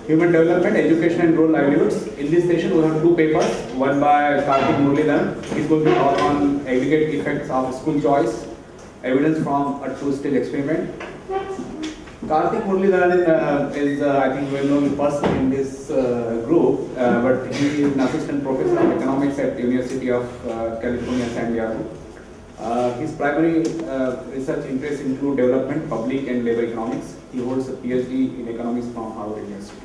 Human Development, Education and Rural Livelihoods. In this session, we have two papers, one by Karthik Muralidharan. He's going to talk on aggregate effects of school choice, evidence from a two-stage experiment. Karthik Muralidharan is, I think, well-known person in this group, but he is an assistant professor of economics at University of California, San Diego. His primary research interests include development, public and labor economics. He holds a PhD in economics from Harvard University.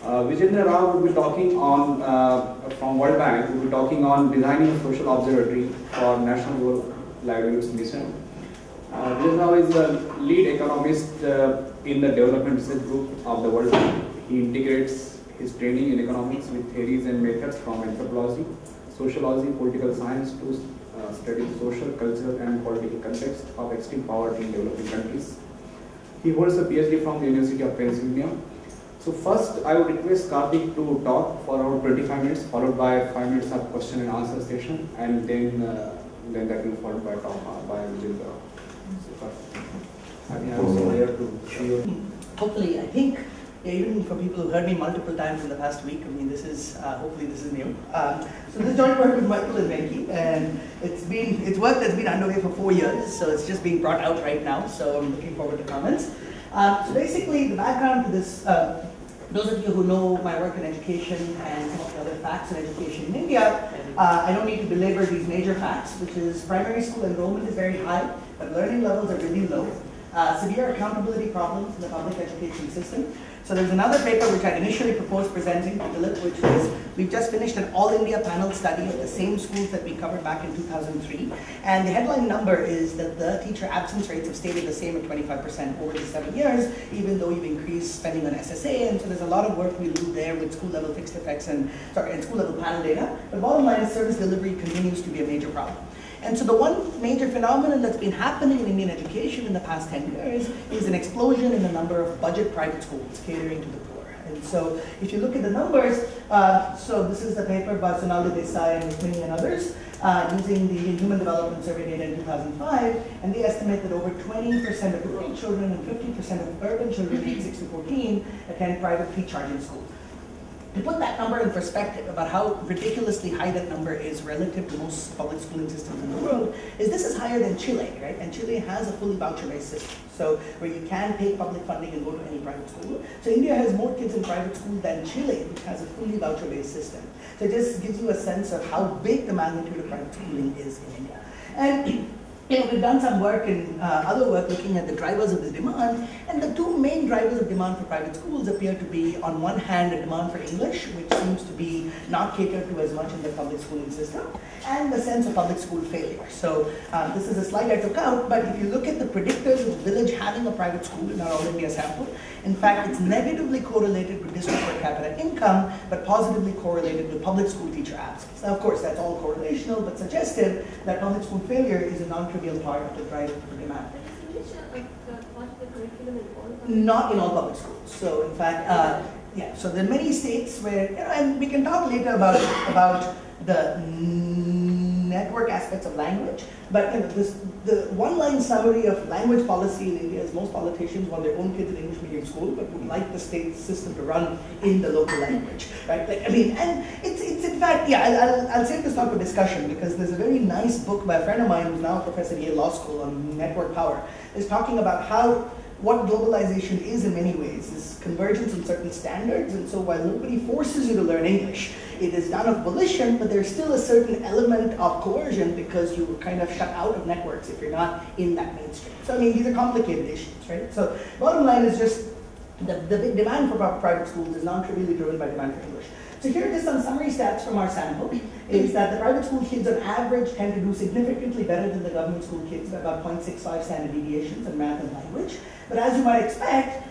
Vijayendra Rao will be talking on, from World Bank, will be talking on designing a social observatory for National Rural Livelihoods Mission. Vijayendra Rao is a lead economist in the development research group of the World Bank. He integrates his training in economics with theories and methods from anthropology, sociology, political science to study social, cultural and political context of extreme poverty in developing countries. He holds a PhD from the University of Pennsylvania. So first, I would request Karthik to talk for around 25 minutes, followed by 5 minutes of question and answer session, and then that will be followed by talk by Vijayendra. So I think I was here to see you. Hopefully, I think, even for people who heard me multiple times in the past week, I mean, this is, hopefully this is new. So this is joint work with Michael and Venki, and it's work that's been underway for 4 years, so it's just being brought out right now, so I'm looking forward to comments. So basically, the background to this, those of you who know my work in education and some of the other facts in education in India, I don't need to belabor these major facts, which is primary school enrollment is very high, but learning levels are really low. Severe accountability problems in the public education system. So there's another paper which I initially proposed presenting to Philip, which was, we've just finished an all-India panel study of the same schools that we covered back in 2003. And the headline number is that the teacher absence rates have stayed the same at 25% over the 7 years, even though you've increased spending on SSA. And so there's a lot of work we do there with school-level fixed effects and school-level panel data. But bottom line is service delivery continues to be a major problem. And so the one major phenomenon that's been happening in Indian education in the past 10 years is an explosion in the number of budget private schools catering to the poor. And so if you look at the numbers, so this is the paper by Surendra K and Rukmini and others, using the Human Development Survey data in 2005, and they estimate that over 20% of rural children and 50% of urban children aged 6 to 14 attend private fee charging schools. To put that number in perspective about how ridiculously high that number is relative to most public schooling systems in the world, is this is higher than Chile, right? And Chile has a fully voucher-based system, so where you can take public funding and go to any private school. So India has more kids in private school than Chile, which has a fully voucher-based system. So it just gives you a sense of how big the magnitude of private schooling is in India. And we've done some work and other work looking at the drivers of this demand, and the two main drivers of demand for private schools appear to be, on one hand, a demand for English, which seems to be not catered to as much in the public schooling system, and the sense of public school failure. So this is a slide I took out, but if you look at the predictors of a village having a private school in our All India sample, in fact, it's negatively correlated with district per capita income, but positively correlated with public school teacher absence. Now, of course, that's all correlational, but suggestive that public school failure is a non-trivial part of the drive for demand. Not in all public schools. So, in fact, yeah. So there are many states where, and we can talk later about the network aspects of language. But the one-line summary of language policy in India is most politicians want their own kids in English medium school, but would like the state system to run in the local language, right? Like, I mean, and it's in fact, yeah, I'll save this talk for discussion because there's a very nice book by a friend of mine who's now a professor at Yale Law School on network power, is talking about what globalization is in many ways, is convergence in certain standards. And so while nobody forces you to learn English, it is done of volition, but there's still a certain element of coercion because you were kind of shut out of networks if you're not in that mainstream. So I mean, these are complicated issues, right? So bottom line is just the big demand for private schools is non-trivially driven by demand for English. So here are just some summary stats from our sample, is that the private school kids on average tend to do significantly better than the government school kids by about 0.65 standard deviations in math and language. But as you might expect,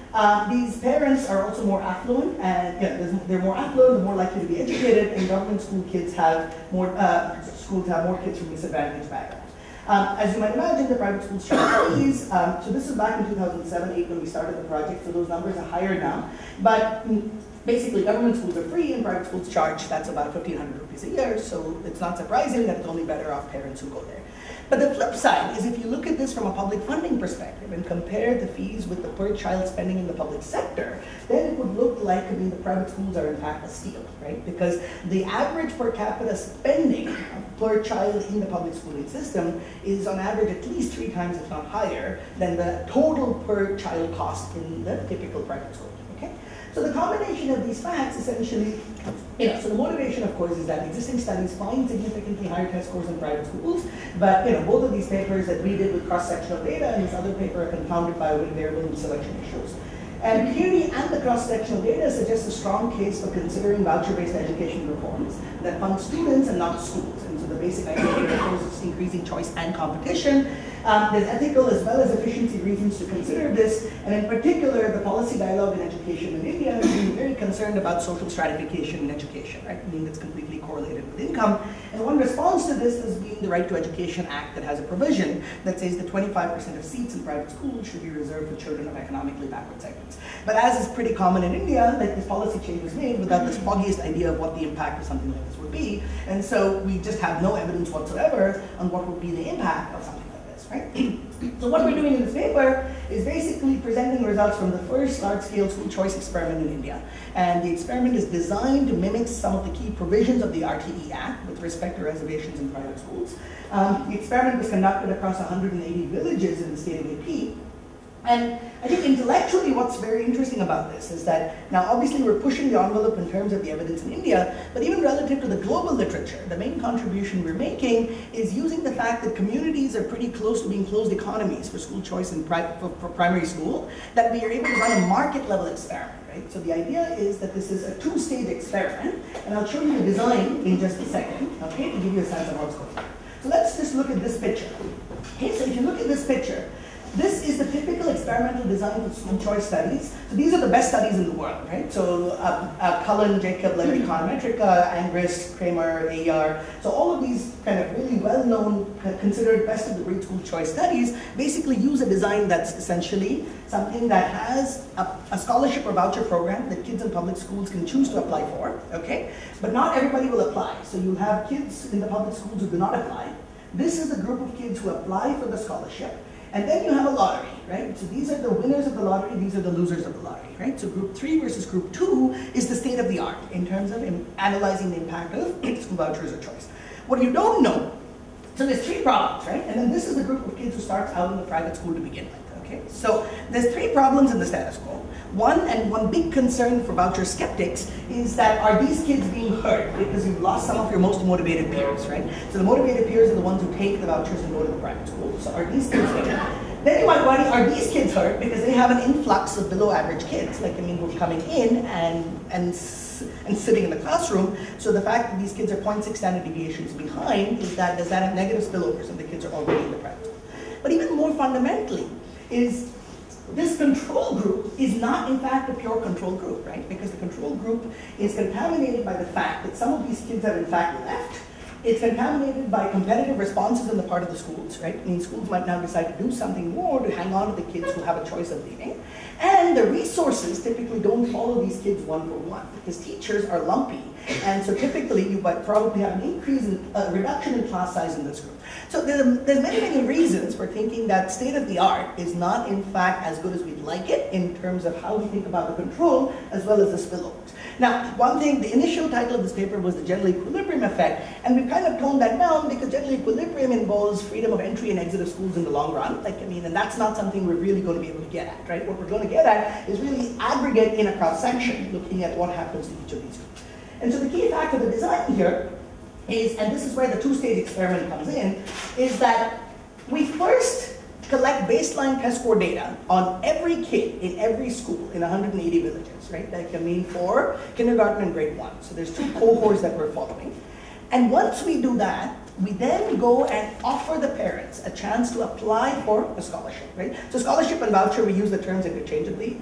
these parents are also more affluent, and they're more affluent, they're more likely to be educated, and government school kids have more, schools have more kids from disadvantaged backgrounds. As you might imagine, the private schools charge fees. So this is back in 2007-8 when we started the project, so those numbers are higher now. But basically, government schools are free and private schools charge. That's about 1,500 rupees a year, so it's not surprising that it's only better off parents who go there. But the flip side is if you look at this from a public funding perspective and compare the fees with the per child spending in the public sector, then it would look like, the private schools are in fact a steal, right? Because the average per capita spending per child in the public schooling system is on average at least 3 times, if not higher, than the total per child cost in the typical private school, okay? So the combination of these facts essentially, so the motivation of course is that existing studies find significantly higher test scores in private schools, but both of these papers that we did with cross-sectional data and this other paper are confounded by variable selection issues. And theory and the cross-sectional data suggests a strong case for considering voucher-based education reforms that fund students and not schools. And so the basic idea here, of course, is increasing choice and competition. There's ethical as well as efficiency reasons to consider this, and in particular, the policy dialogue in education in India has been very concerned about social stratification in education, right? Meaning that's completely correlated with income. And one response to this has been the Right to Education Act that has a provision that says that 25% of seats in private schools should be reserved for children of economically backward segments. But as is pretty common in India, like this policy change was made without the foggiest idea of what the impact of something like this would be. And so we just have no evidence whatsoever on what would be the impact of something like this, right? So what we're doing in this paper is basically presenting results from the first large-scale school choice experiment in India. And the experiment is designed to mimic some of the key provisions of the RTE Act with respect to reservations in private schools. The experiment was conducted across 180 villages in the state of AP. And I think intellectually what's very interesting about this is that now obviously we're pushing the envelope in terms of the evidence in India, but even relative to the global literature, the main contribution we're making is using the fact that communities are pretty close to being closed economies for school choice in for primary school, that we are able to run a market level experiment. Right? So the idea is that this is a 2-stage experiment, and I'll show you the design in just a second, okay, to give you a sense of what's going on. So let's just look at this picture. Okay, so if you look at this picture, this is the typical experimental design for school choice studies. So these are the best studies in the world, right? So Cullen, Jacob, Levy, Econometrica, Angrist, Kramer, AR. So all of these kind of really well-known, considered best of the breed school choice studies basically use a design that's essentially something that has a scholarship or voucher program that kids in public schools can choose to apply for, okay? But not everybody will apply. So you have kids in the public schools who do not apply. This is a group of kids who apply for the scholarship. And then you have a lottery, right? So these are the winners of the lottery, these are the losers of the lottery, right? So group 3 versus group 2 is the state of the art in terms of analyzing the impact of school vouchers or choice. What you don't know, so there's 3 problems, right? And then this is the group of kids who starts out in the private school to begin with, okay? So there's 3 problems in the status quo. One big concern for voucher skeptics is that are these kids being hurt because you've lost some of your most motivated peers, right? So the motivated peers are the ones who take the vouchers and go to the private school. So are these kids hurt? Then you might worry, are these kids hurt because they have an influx of below average kids, like who are coming in and sitting in the classroom. So the fact that these kids are 0.6 standard deviations behind does that have negative spillovers and the kids are already in the private school. But even more fundamentally is this control group is not in fact a pure control group, right? Because the control group is contaminated by the fact that some of these kids have in fact left. It's contaminated by competitive responses on the part of the schools, right? I mean, schools might now decide to do something more to hang on to the kids who have a choice of leaving. And the resources typically don't follow these kids one for one because teachers are lumpy. And so typically you might probably have an reduction in class size in this group. So there's many reasons for thinking that state of the art is not in fact as good as we'd like it in terms of how we think about the control as well as the spillovers. Now, one thing, the initial title of this paper was the general equilibrium effect, and we've kind of toned that down because general equilibrium involves freedom of entry and exit of schools in the long run. And that's not something we're really going to be able to get at, right? What we're going to get at is really aggregate in a cross section, looking at what happens to each of these groups. And so the key fact of the design here is, and this is where the 2-stage experiment comes in, is that we first collect baseline test score data on every kid in every school in 180 villages, right? For kindergarten and grade 1. So there's 2 cohorts that we're following. And once we do that, we then go and offer the parents a chance to apply for a scholarship, right? So scholarship and voucher, we use the terms interchangeably,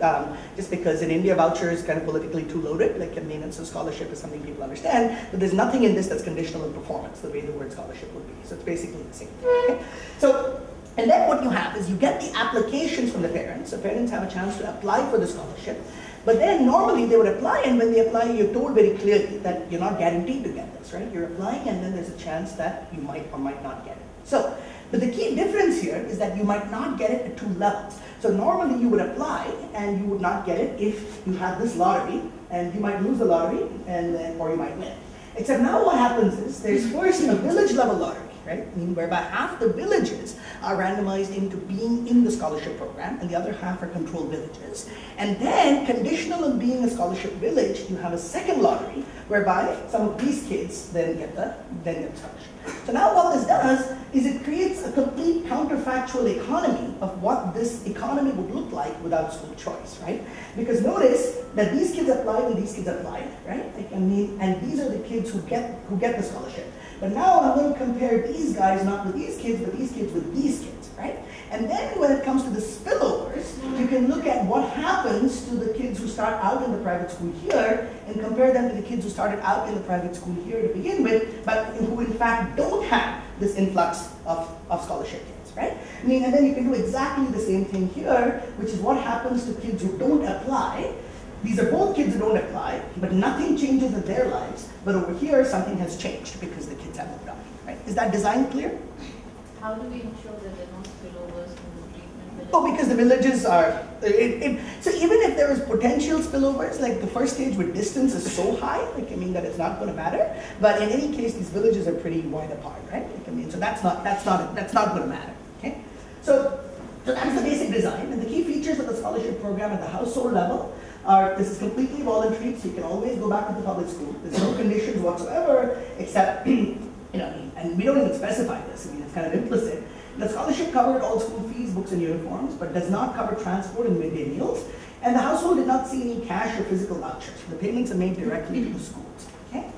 just because in India, voucher is kind of politically too loaded, and so scholarship is something people understand, but there's nothing in this that's conditional in performance, the way the word scholarship would be. So it's basically the same thing, okay? So, and then what you have is you get the applications from the parents. So parents have a chance to apply for the scholarship. But then normally they would apply, and when they apply, you're told very clearly that you're not guaranteed to get this, right? You're applying, and then there's a chance that you might or might not get it. So But the key difference here is that you might not get it at 2 levels. So normally you would apply and you would not get it if you had this lottery, and you might lose the lottery or you might win. Except now what happens is there's first a village level lottery, right? I mean, whereby half the villages are randomized into being in the scholarship program and the other half are controlled villages. And then, conditional on being a scholarship village, you have a second lottery whereby some of these kids then get the scholarship. So now what this does is it creates a complete counterfactual economy of what this economy would look like without school choice, right? Because notice that these kids applied and these kids applied, right? Like, I mean, and these are the kids who get the scholarship. But now I'm going to compare these guys not with these kids, but these kids with these kids, right? And then when it comes to the spillovers, you can look at what happens to the kids who start out in the private school here and compare them to the kids who started out in the private school here to begin with, but who in fact don't have this influx of scholarship kids, right? I mean, and then you can do exactly the same thing here, which is what happens to kids who don't apply. These are both kids who don't apply, but nothing changes in their lives. But over here, something has changed because the kids have moved on, right? Is that design clear? How do we ensure that there are no spillovers in the treatment? Oh, because the villages are, so even if there is potential spillovers, like the first stage with distance is so high, like, I mean, that it's not going to matter. But in any case, these villages are pretty wide apart, right? Like, I mean, so that's not going to matter, okay? So that's the basic design, and the key features of the scholarship program at the household level are, this is completely voluntary, so you can always go back to the public school. There's no conditions whatsoever, except, you know, and we don't even specify this, I mean, it's kind of implicit. The scholarship covered all school fees, books, and uniforms, but does not cover transport and midday meals. And the household did not see any cash or physical vouchers. The payments are made directly to the schools, okay?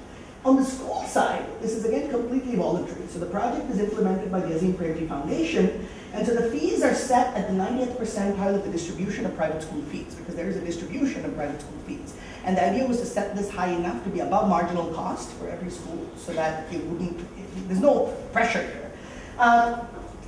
On the school side, this is again completely voluntary. So the project is implemented by the Azim Premji Foundation, and so the fees are set at the 90th percentile of the distribution of private school fees, because there is a distribution of private school fees. And the idea was to set this high enough to be above marginal cost for every school, so that it wouldn't, there's no pressure here.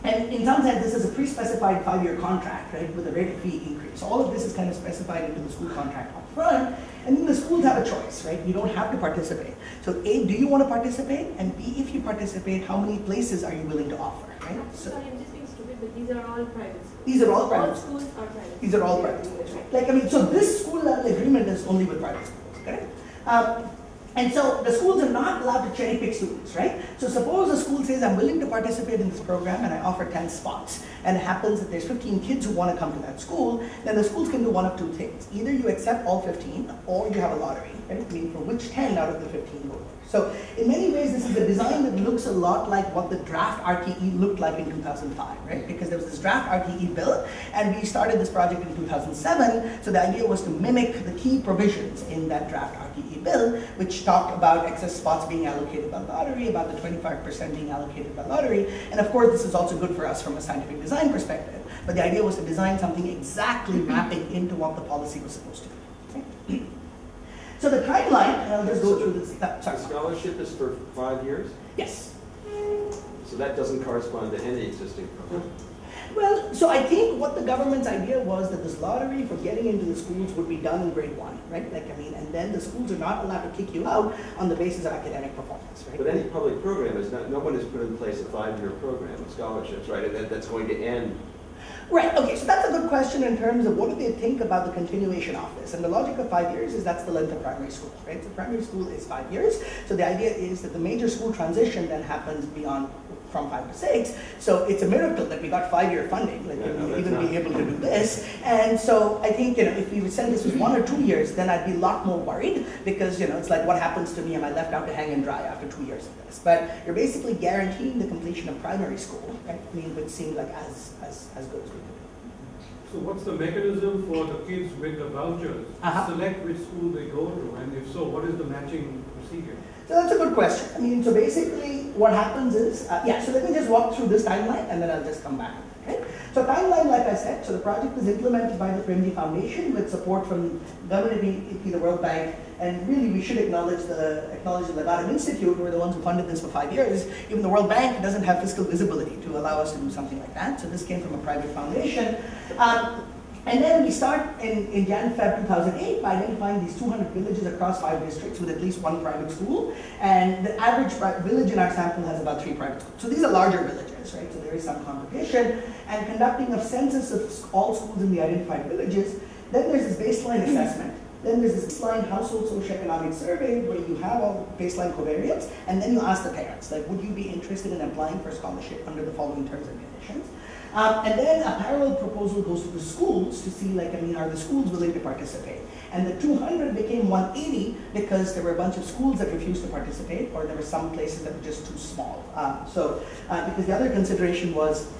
And in some sense, this is a pre-specified 5-year contract, right, with a rate of fee increase. All of this is kind of specified into the school contract up front, and then the schools have a choice, right? You don't have to participate. So A, do you want to participate? And B, if you participate, how many places are you willing to offer, right? So, sorry, I'm just being stupid, but these are all private schools. These are all private All schools. schools are private. These are all private schools, right? Like, I mean, so this school level agreement is only with private schools, correct? And so the schools are not allowed to cherry pick students, right? So suppose a school says, I'm willing to participate in this program and I offer 10 spots. And it happens that there's 15 kids who want to come to that school, then the schools can do one of two things. Either you accept all 15 or you have a lottery, right? I mean, for which 10 out of the 15 go there. So in many ways, this is a design that looks a lot like what the draft RTE looked like in 2005, right? Because there was this draft RTE bill, and we started this project in 2007. So the idea was to mimic the key provisions in that draft RTE bill, which talked about excess spots being allocated by lottery, about the 25% being allocated by lottery. And of course, this is also good for us from a scientific design perspective. But the idea was to design something exactly mapping into what the policy was supposed to be. Okay? So the timeline, and I'll just go through this. Sorry. The scholarship is for 5 years? Yes. So that doesn't correspond to any existing program? Well, so I think what the government's idea was that this lottery for getting into the schools would be done in grade 1, right? Like, I mean, and then the schools are not allowed to kick you out on the basis of academic performance, right? But any public program is not, no one has put in place a 5-year program of scholarships, right? And that's going to end. Right, okay, so that's a good question in terms of what do they think about the continuation of this. And the logic of 5 years is that's the length of primary school, right? So primary school is 5 years. So the idea is that the major school transition then happens beyond from 5 to 6. So it's a miracle that we got 5-year funding, like we'll even be able to do this. And so I think, you know, if we would send this with 1 or 2 years, then I'd be a lot more worried because, you know, it's like what happens to me, am I left out to hang and dry after 2 years of this? But you're basically guaranteeing the completion of primary school, right? I mean, which seemed like as good as we could do. So what's the mechanism for the kids with the vouchers to select which school they go to? And if so, what is the matching procedure? So that's a good question. I mean, so basically what happens is, so let me just walk through this timeline and then I'll just come back. Okay? So timeline, like I said, so the project is implemented by the Premji Foundation with support from government, the World Bank, and really we should acknowledge the Legatum Institute, who are the ones who funded this for 5 years. Even the World Bank doesn't have fiscal visibility to allow us to do something like that. So this came from a private foundation. And then we start in Jan-Feb 2008 by identifying these 200 villages across 5 districts with at least 1 private school. And the average village in our sample has about 3 private schools. So these are larger villages, right? So there is some competition. And conducting a census of all schools in the identified villages. Then there's this baseline assessment. Then there's this baseline household socioeconomic survey where you have all baseline covariates. And then you ask the parents, like, would you be interested in applying for a scholarship under the following terms and conditions? And then a parallel proposal goes to the schools to see, like, are the schools willing to participate? And the 200 became 180 because there were a bunch of schools that refused to participate, or there were some places that were just too small. Because the other consideration was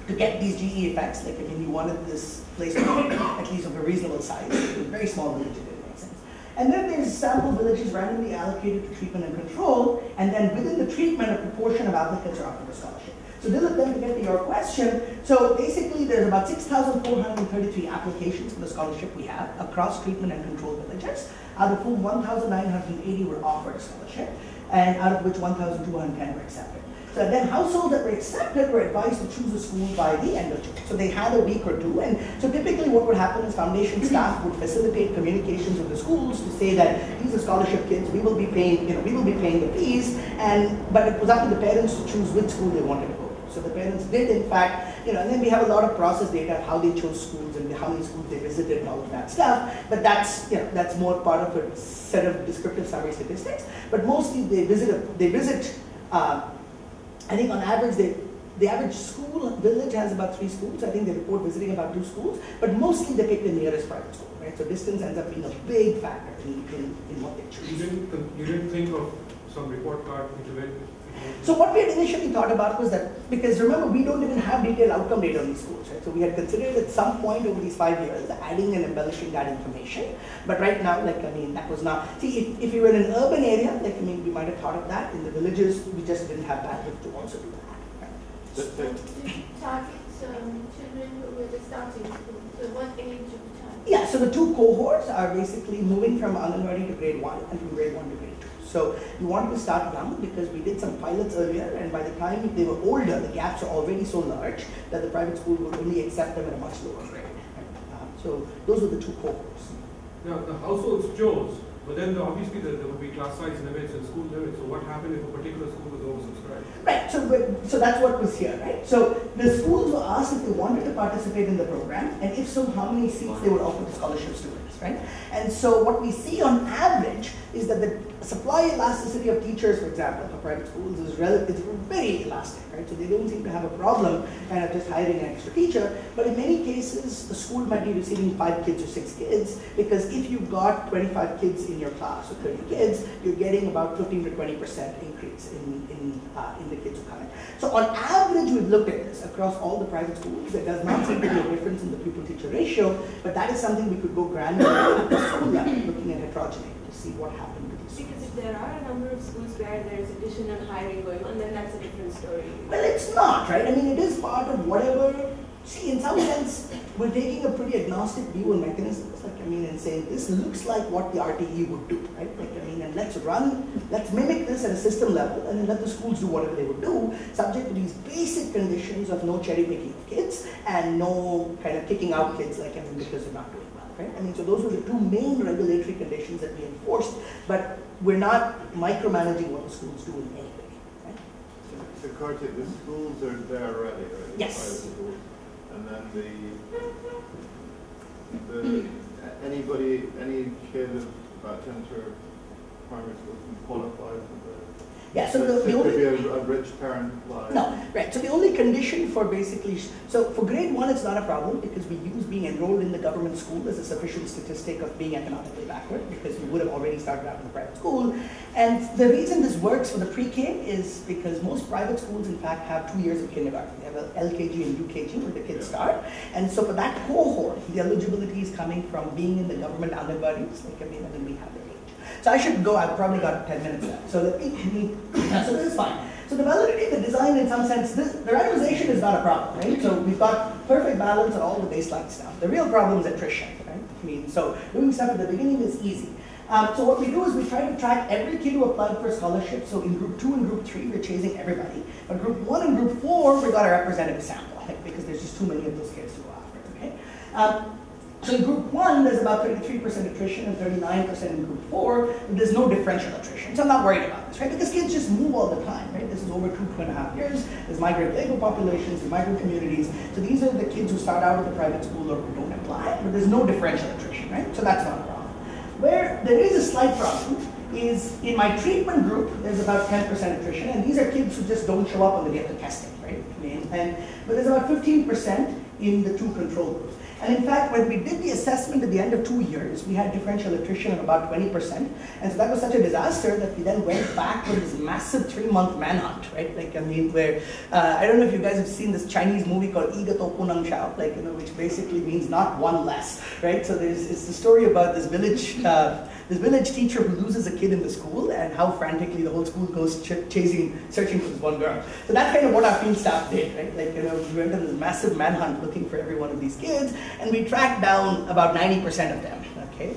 to get these GE effects, like, you wanted this place to be at least of a reasonable size. It was a very small village, it didn't make sense. And then there's sample villages randomly allocated to treatment and control, and then within the treatment, a proportion of applicants are offered a scholarship. So then to get to your question, so basically there's about 6,433 applications for the scholarship we have across treatment and control villages, out of whom 1,980 were offered a scholarship, and out of which 1,210 were accepted. So then households that were accepted were advised to choose a school by the end of June. So they had a week or two, and so typically what would happen is foundation staff would facilitate communications with the schools to say that these are scholarship kids, we will be paying, we will be paying the fees, but it was up to the parents to choose which school they wanted to go to. So the parents did, in fact, and then we have a lot of process data of how they chose schools and how many schools they visited and all of that stuff. But that's, that's more part of a set of descriptive summary statistics. But mostly they visit. I think on average, the average school village has about 3 schools. I think they report visiting about 2 schools, but mostly they pick the nearest private school, right? So distance ends up being a big factor in what they choose. You didn't think of some report card which went. So what we had initially thought about was that, because remember, we don't even have detailed outcome data on these schools, right? So we had considered at some point over these 5 years adding and embellishing that information. But right now, that was not, see, if you were in an urban area, we might have thought of that. In the villages, we just didn't have bandwidth to also do that, right? So did you target children who were just starting school? So what age of time? Yeah, so the 2 cohorts are basically moving from Anganwadi to grade 1 and from grade 1 to grade 2. So we wanted to start young because we did some pilots earlier, and by the time they were older, the gaps are already so large that the private school would only accept them at a much lower grade. So those were the 2 cohorts. Now the households chose, but then obviously there would be class size limits and school limits. So what happened if a particular school was oversubscribed? Right, so that's what was here, right? So the schools were asked if they wanted to participate in the program, and if so, how many seats they would offer to scholarship students, right? And so what we see on average is that the supply elasticity of teachers, for example, for private schools is very elastic, right? So they don't seem to have a problem kind of just hiring an extra teacher, but in many cases, the school might be receiving 5 kids or 6 kids, because if you've got 25 kids in your class or 30 kids, you're getting about 15 to 20% increase in the kids who come in. So on average, we've looked at this across all the private schools. There does not seem to be a difference in the pupil-teacher ratio, but that is something we could go granular at the school level, looking at heterogeneity to see what happened to these schools. Because if there are a number of schools where there is additional hiring going on, then that's a different story. Well, it's not, right? It is part of whatever. See, in some sense, we're taking a pretty agnostic view on mechanisms. And saying this looks like what the RTE would do, right? And let's mimic this at a system level, and then let the schools do whatever they would do, subject to these basic conditions of no cherry picking of kids and no kind of kicking out kids, because they're not doing well, right? So those were the 2 main regulatory conditions that we enforced, but we're not micromanaging what the schools do in any way, right? So Karthik, the schools are there already, right? Yes. And then any kid of about 10 to primary school can qualify for the... Yeah, so the only... could be a rich parent apply. No, right. So the only condition for so for grade 1, it's not a problem because we use being enrolled in the government school as a sufficient statistic of being economically backward, because you would have already started out in the private school. And the reason this works for the pre-K is because most private schools, in fact, have 2 years of kindergarten. They have LKG and UKG where the kids start. And so for that cohort, the eligibility is coming from being in the government Anganwadis, and then we have the age. So I should go, I've probably got 10 minutes left. So so this is fine. So the validity of the design, in some sense, the randomization is not a problem, right? So we've got perfect balance on all the baseline stuff. The real problem is attrition, right? So doing stuff at the beginning is easy. So what we do is we try to track every kid who applied for a scholarship. So in group 2 and group 3, we're chasing everybody. But group 1 and group 4, we got a representative sample, because there's just too many of those kids to go after, okay? So in group 1, there's about 33% attrition and 39% in group 4, and there's no differential attrition. So I'm not worried about this, right? Because kids just move all the time, right? This is over 2.5 years. There's migrant labor populations, there's migrant communities. So these are the kids who start out at the private school or who don't apply, but there's no differential attrition, right? So that's not a problem. Where there is a slight problem is in my treatment group, there's about 10% attrition, and these are kids who just don't show up on the day of the testing, right? But there's about 15% in the 2 control groups. And in fact, when we did the assessment at the end of 2 years, we had differential attrition of about 20%. And so that was such a disaster that we then went back with this massive 3-month manhunt, right? Like, I mean, where, I don't know if you guys have seen this Chinese movie called Iga Topunang Shao, like, you know, which basically means not one less, right? So it's the story about this village teacher who loses a kid in the school and how frantically the whole school goes searching for this one girl. So that's kind of what our field staff did, right? Like, you know, we went on this massive manhunt looking for every one of these kids, and we tracked down about 90% of them, okay?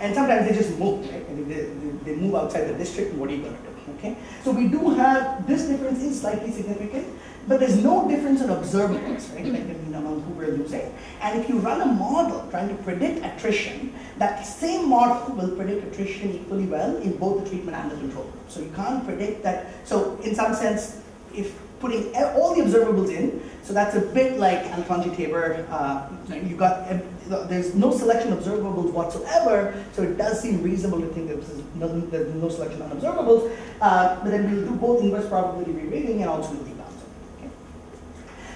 And sometimes they just move, right? I mean, they move outside the district, and what are you going to do, okay? So we do have, this difference is slightly significant, but there's no difference in observables, right? Like, I mean, among who we're losing. And if you run a model trying to predict attrition, that same model will predict attrition equally well in both the treatment and the control group. So you can't predict that. So in some sense, if putting all the observables in, so that's a bit like Alfonsi-Tabor, there's no selection of observables whatsoever, so it does seem reasonable to think that there's no selection on observables, but then we'll do both inverse probability reweighting and also the bounds. Okay?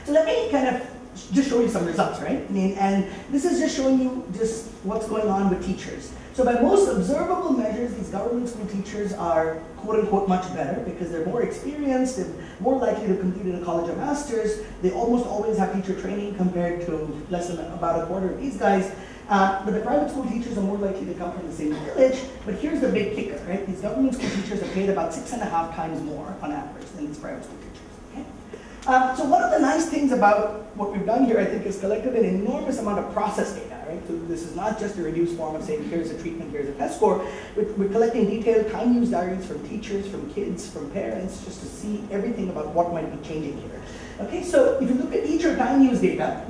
So let me kind of just show you some results, right? I mean, and this is just showing you just what's going on with teachers. So by most observable measures, these government school teachers are quote unquote much better because they're more experienced, they're more likely to complete in a college or master's, they almost always have teacher training compared to less than about a quarter of these guys. But the private school teachers are more likely to come from the same village, but here's the big kicker, right? These government school teachers are paid about 6.5 times more on average than these private school teachers. So one of the nice things about what we've done here, I think, is collected an enormous amount of process data, right? So this is not just a reduced form of saying, here's a treatment, here's a test score. We're collecting detailed time use diaries from teachers, from kids, from parents, just to see everything about what might be changing here. Okay, so if you look at teacher time use data,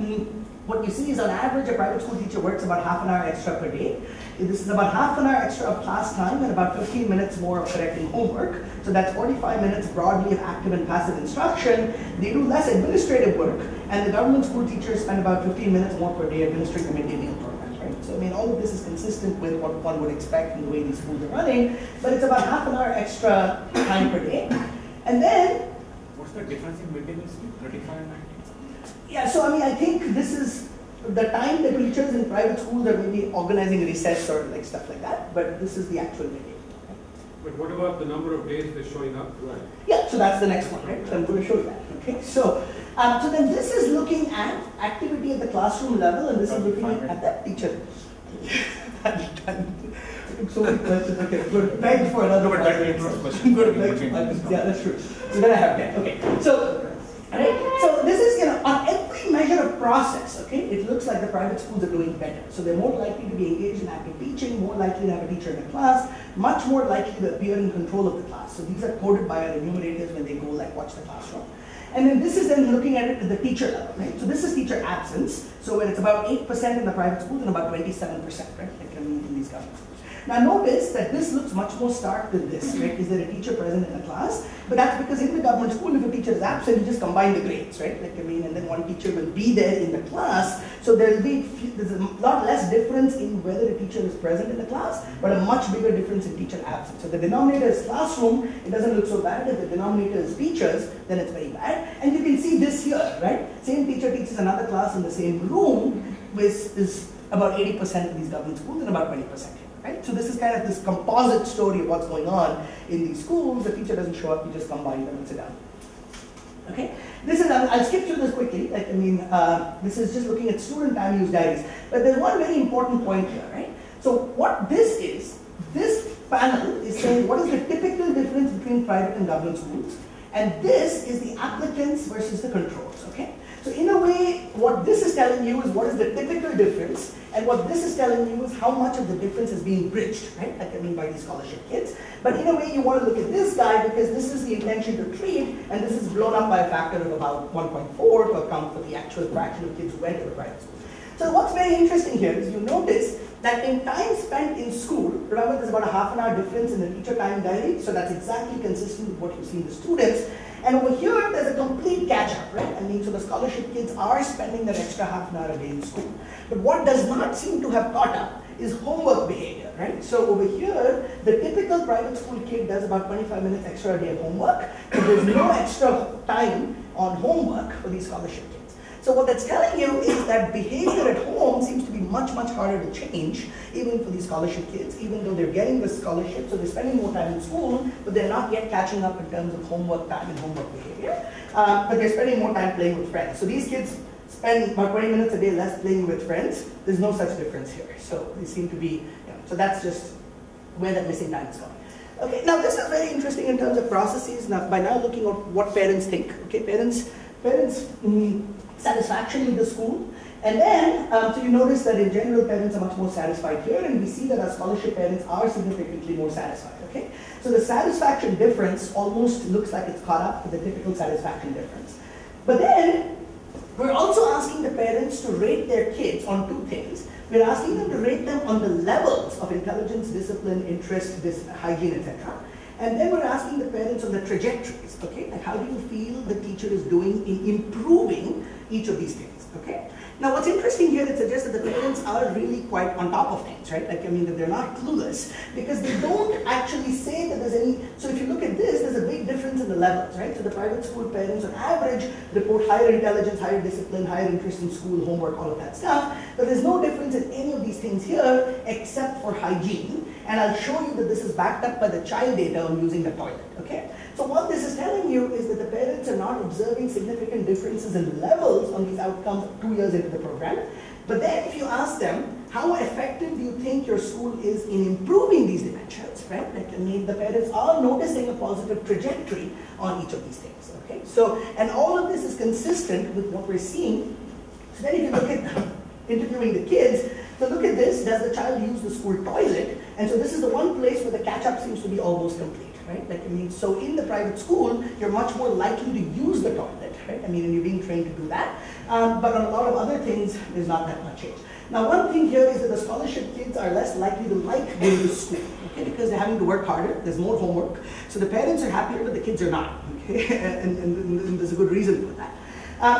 what you see is on average, a private school teacher works about half an hour extra per day. This is about half an hour extra of class time and about 15 minutes more of correcting homework. So that's 45 minutes broadly of active and passive instruction. They do less administrative work, and the government school teachers spend about 15 minutes more per day administering the midday meal programs, right? So I mean, all of this is consistent with what one would expect in the way these schools are running, but it's about half an hour extra time per day. And then, what's the difference in midday meals, 35 and 90? Yeah, so I mean, I think this is the time that teachers in private schools are maybe organizing recess or like stuff like that, but this is the actual midday. But what about the number of days they're showing up? Right. Yeah, so that's the next one, right? So I'm going to show you that. Okay, so then this is looking at activity at the classroom level, and this is looking at that teacher. So many questions. Okay, I'm going to beg for another question. I'm going to beg for questions. Yeah, that's true. So then I have that. Okay, so. Right? So this is, on every measure of process, okay, it looks like the private schools are doing better. So they're more likely to be engaged in active teaching, more likely to have a teacher in a class, much more likely to appear in control of the class. So these are coded by our enumerators when they go like watch the classroom. And then this is then looking at it at the teacher level, right? So this is teacher absence. So when it's about 8% in the private schools and about 27%, right? Like in these government schools. Now notice that this looks much more stark than this, right? Is there a teacher present in the class? But that's because in the government school, if a teacher is absent, you just combine the grades, right? Like and then one teacher will be there in the class. So there's a lot less difference in whether a teacher is present in the class, but a much bigger difference in teacher absence. So the denominator is classroom, it doesn't look so bad. If the denominator is teachers, then it's very bad. And you can see this here, right? Same teacher teaches another class in the same room, which is about 80% of these government schools and about 20% here. Right? So this is kind of this composite story of what's going on in these schools. The teacher doesn't show up, you just combine them and sit down. Okay? This is, I'll skip through this quickly. Like, this is just looking at student time use diaries. But there's one very important point here, right? So what this is, this panel is saying what is the typical difference between private and government schools. And this is the applicants versus the controls, okay? So in a way, what this is telling you is what is the typical difference, and what this is telling you is how much of the difference is being bridged, right? Like by these scholarship kids. But in a way, you want to look at this guy because this is the intention to treat, and this is blown up by a factor of about 1.4 to account for the actual fraction of kids who went to the private school. So what's very interesting here is you notice that in time spent in school, remember there's about a half an hour difference in the teacher time diary, so that's exactly consistent with what you see in the students. And over here, there's a complete catch-up, right? I mean, so the scholarship kids are spending that extra half an hour a day in school. But what does not seem to have caught up is homework behavior, right? So over here, the typical private school kid does about 25 minutes extra a day of homework, but there's no extra time on homework for these scholarship kids. So what that's telling you is that behavior at home seems to be much, much harder to change, even for these scholarship kids, even though they're getting the scholarship, so they're spending more time in school, but they're not yet catching up in terms of homework time and homework behavior, but they're spending more time playing with friends. So these kids spend about 20 minutes a day less playing with friends. There's no such difference here. So they seem to be, so that's just where that missing time is going. Okay, now this is very interesting in terms of processes. Now, by now looking at what parents think, okay, parents satisfaction with the school. And then, so you notice that in general, parents are much more satisfied here, and we see that our scholarship parents are significantly more satisfied, okay? So the satisfaction difference almost looks like it's caught up with the typical satisfaction difference. But then, we're also asking the parents to rate their kids on two things. We're asking them to rate them on the levels of intelligence, discipline, interest, hygiene, etc. And then we're asking the parents on the trajectories, okay? Like how do you feel the teacher is doing in improving each of these things, okay? Now what's interesting here, it suggests that the parents are really quite on top of things, right? Like, I mean, that they're not clueless because they don't actually say that there's any, so if you look at this, there's a big difference in the levels, right? So the private school parents on average report higher intelligence, higher discipline, higher interest in school, homework, all of that stuff, but there's no difference in any of these things here except for hygiene. And I'll show you that this is backed up by the child data on using the toilet, okay? So what this is telling you is that the parents are not observing significant differences in levels on these outcomes 2 years into the program. But then if you ask them, how effective do you think your school is in improving these dimensions, right? Like, I mean, the parents are noticing a positive trajectory on each of these things, okay? So, and all of this is consistent with what we're seeing. So then if you look at interviewing the kids, so look at this, does the child use the school toilet? And so this is the one place where the catch-up seems to be almost complete, right? Like, I mean, so in the private school, you're much more likely to use the toilet, right? I mean, and you're being trained to do that. But on a lot of other things, there's not that much change. Now, one thing here is that the scholarship kids are less likely to like going to school, okay? Because they're having to work harder, there's more homework. So the parents are happier, but the kids are not, okay? And there's a good reason for that.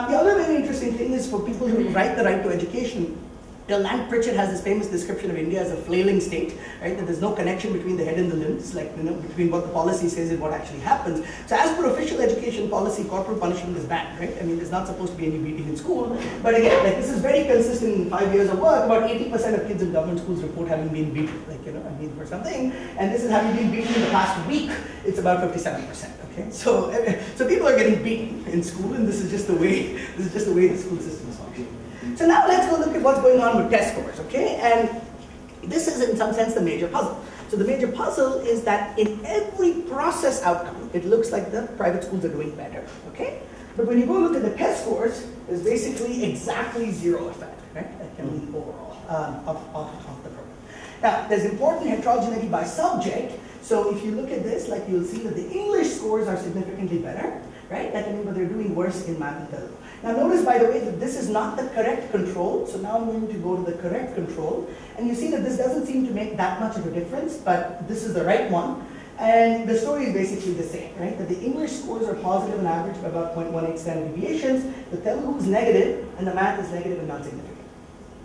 The other very interesting thing is for people who write the right to education, Land Pritchett has this famous description of India as a flailing state, right? That there's no connection between the head and the limbs, like, you know, between what the policy says and what actually happens. So as per official education policy, corporal punishment is banned, right? I mean, there's not supposed to be any beating in school. But again, like, this is very consistent in 5 years of work. About 80% of kids in government schools report having been beaten, like, you know, I mean, for something. And this is having been beaten in the past week, it's about 57%, okay? So people are getting beaten in school, and this is just the way the school system is functioning. So now let's go look at what's going on with test scores, okay? And this is in some sense the major puzzle. So the major puzzle is that in every process outcome, it looks like the private schools are doing better, okay? But when you go look at the test scores, there's basically exactly zero effect, right? Like, I mean, overall of the program. Now, there's important heterogeneity by subject. So if you look at this, like, you'll see that the English scores are significantly better, right? Like, I mean, but they're doing worse in math and Telugu. Now notice, by the way, that this is not the correct control. So now I'm going to go to the correct control. And you see that this doesn't seem to make that much of a difference, but this is the right one. And the story is basically the same, right? That the English scores are positive on average by about 0.18 standard deviations. The Telugu is negative, and the math is negative and non-significant.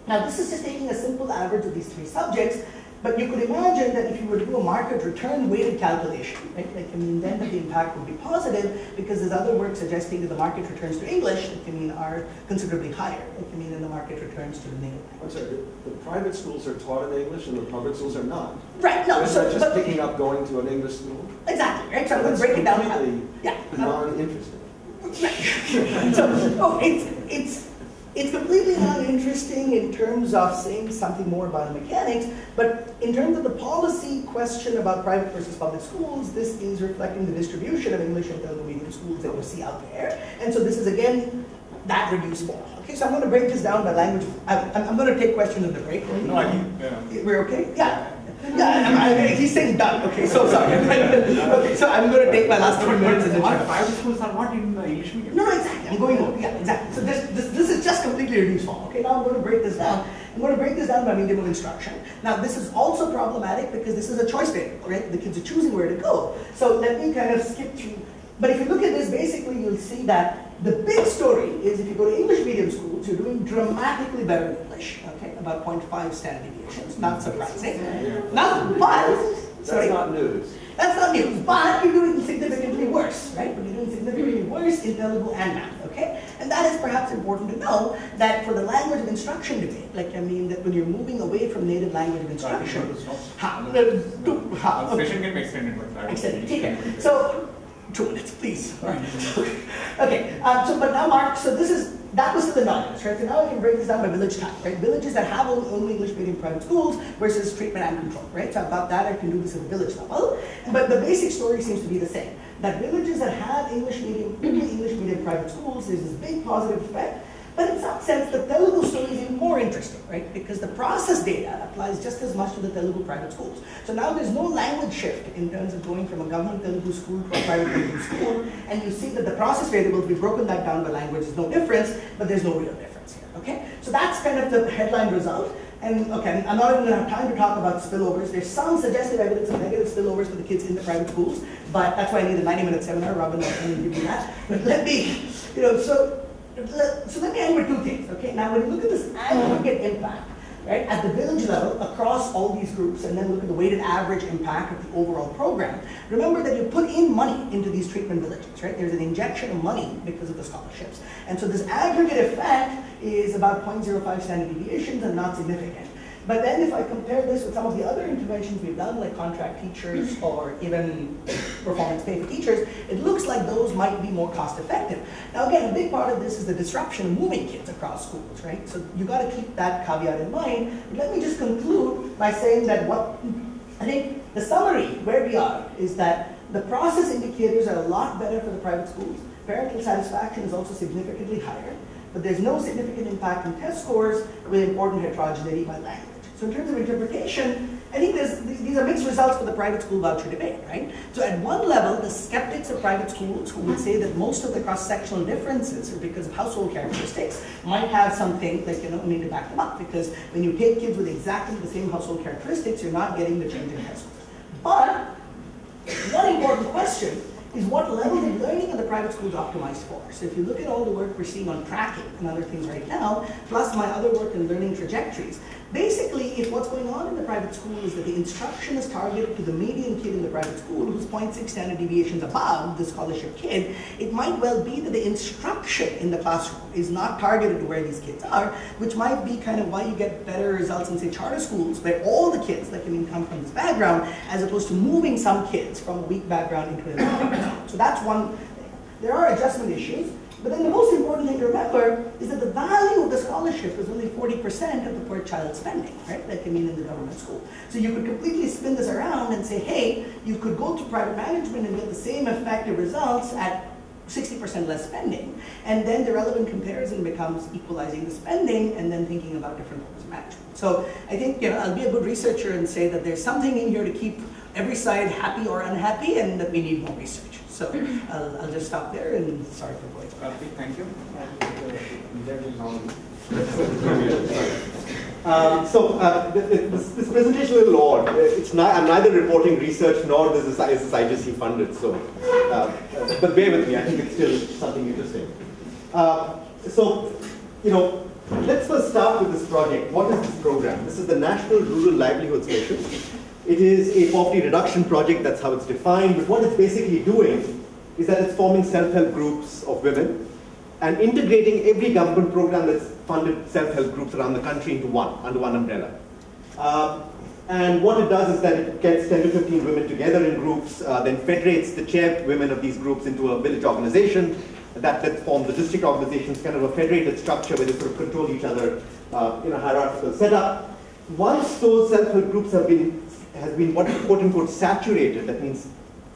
Now this is just taking a simple average of these three subjects. But you could imagine that if you were to do a market return weighted calculation, right? Like, I mean, then the impact would be positive because there's other work suggesting that the market returns to English, like, I mean, are considerably higher, like, I mean, than the market returns to the native language. I'm sorry, the private schools are taught in English and the public schools are not. Right, no, so just picking up going to an English school? Exactly, right? So I'm going to break it down. Non-interesting. Right. So, it's completely uninteresting in terms of saying something more about the mechanics, but in terms of the policy question about private versus public schools, this is reflecting the distribution of English and Telugu medium schools that we see out there. And so this is, again, that reduced form. Okay, so I'm going to break this down by language. I'm going to take questions at the break. No, I think, yeah. We're okay? Yeah. Yeah, he's saying done. Okay, so sorry. Okay, so I'm going to take my last 3 minutes. Private schools are not in English medium. No, exactly. I'm going over. Yeah, exactly. So this is is just completely reduced form. Okay, now I'm going to break this down. I'm going to break this down by medium of instruction. Now, this is also problematic because this is a choice variable, right? The kids are choosing where to go. So let me kind of skip through. But if you look at this, basically, you'll see that the big story is if you go to English medium schools, you're doing dramatically better in English, okay? About 0.5 standard deviations, not surprising. Not, but, sorry. That's not news. That's not news, but you're doing significantly worse, right? But you're doing significantly worse in Telugu and math, okay? And that is perhaps important to know that for the language of instruction debate, like I mean that when you're moving away from native language of instruction, Session can be extended, but extended. Okay. So 2 minutes, please. All right. Okay. But now, Mark. So that was to the non-English, right? So now I can break this down by village type, right? Villages that have only English medium private schools versus treatment and control, right? So about that, I can do this at the village level. But the basic story seems to be the same. That villages that have English medium private schools, there's this big positive effect. But in some sense, the Telugu story is even more interesting, right? Because the process data applies just as much to the Telugu private schools. So now there's no language shift in terms of going from a government Telugu school to a private Telugu school. And you see that the process variables, we've broken that down by language, there's no difference, but there's no real difference here, okay? So that's kind of the headline result. And okay, I'm not even going to have time to talk about spillovers. There's some suggestive evidence of negative spillovers for the kids in the private schools, but that's why I need a 90-minute seminar rather than give you that. But let me, so let me end with 2 things, okay? Now, when you look at this aggregate impact, right, at the village level across all these groups, and then look at the weighted average impact of the overall program, remember that you put in money into these treatment villages, right? There's an injection of money because of the scholarships. And so this aggregate effect is about 0.05 standard deviations and not significant. But then if I compare this with some of the other interventions we've done, like contract teachers or even performance pay for teachers, it looks like those might be more cost effective. Now again, a big part of this is the disruption of moving kids across schools, right? So you got to keep that caveat in mind. But let me just conclude by saying that I think the summary where we are is that the process indicators are a lot better for the private schools. Parental satisfaction is also significantly higher, but there's no significant impact in test scores with important heterogeneity by language. So in terms of interpretation, I think these are mixed results for the private school voucher debate, right? So at one level, the skeptics of private schools who would say that most of the cross-sectional differences are because of household characteristics might have something that need to back them up, because when you take kids with exactly the same household characteristics, you're not getting the change in test scores. But one important question is what level of learning are the private schools optimized for? So if you look at all the work we're seeing on tracking and other things right now, plus my other work in learning trajectories, basically if what's going on in the private school is that the instruction is targeted to the median kid in the private school who's 0.6 standard deviations above the scholarship kid, it might well be that the instruction in the classroom is not targeted to where these kids are, which might be kind of why you get better results in, say, charter schools, where all the kids come from this background, as opposed to moving some kids from a weak background into another background. So that's one thing. There are adjustment issues, but then the most important thing to remember is that the value of the scholarship is only 40% of the per child spending, right? In the government school. So you could completely spin this around and say, hey, you could go to private management and get the same effective results at 60% less spending. And then the relevant comparison becomes equalizing the spending and then thinking about different forms of management. So I think I'll be a good researcher and say that there's something in here to keep every side happy or unhappy, and that we need more research. So I'll just stop there, and sorry for going. Karthik, thank you. This presentation is a little odd. I'm neither reporting research nor this is IGC funded. So, but bear with me. I think it's still something interesting. Let's first start with this project. What is this program? This is the National Rural Livelihoods Mission. It is a poverty reduction project, that's how it's defined, but what it's basically doing is that it's forming self-help groups of women and integrating every government program that's funded self-help groups around the country into under one umbrella. And what it does is that it gets 10 to 15 women together in groups, then federates the chairwomen of these groups into a village organization that forms the district organizations, kind of a federated structure where they sort of control each other in a hierarchical setup. Once those self-help groups has been what quote unquote saturated, that means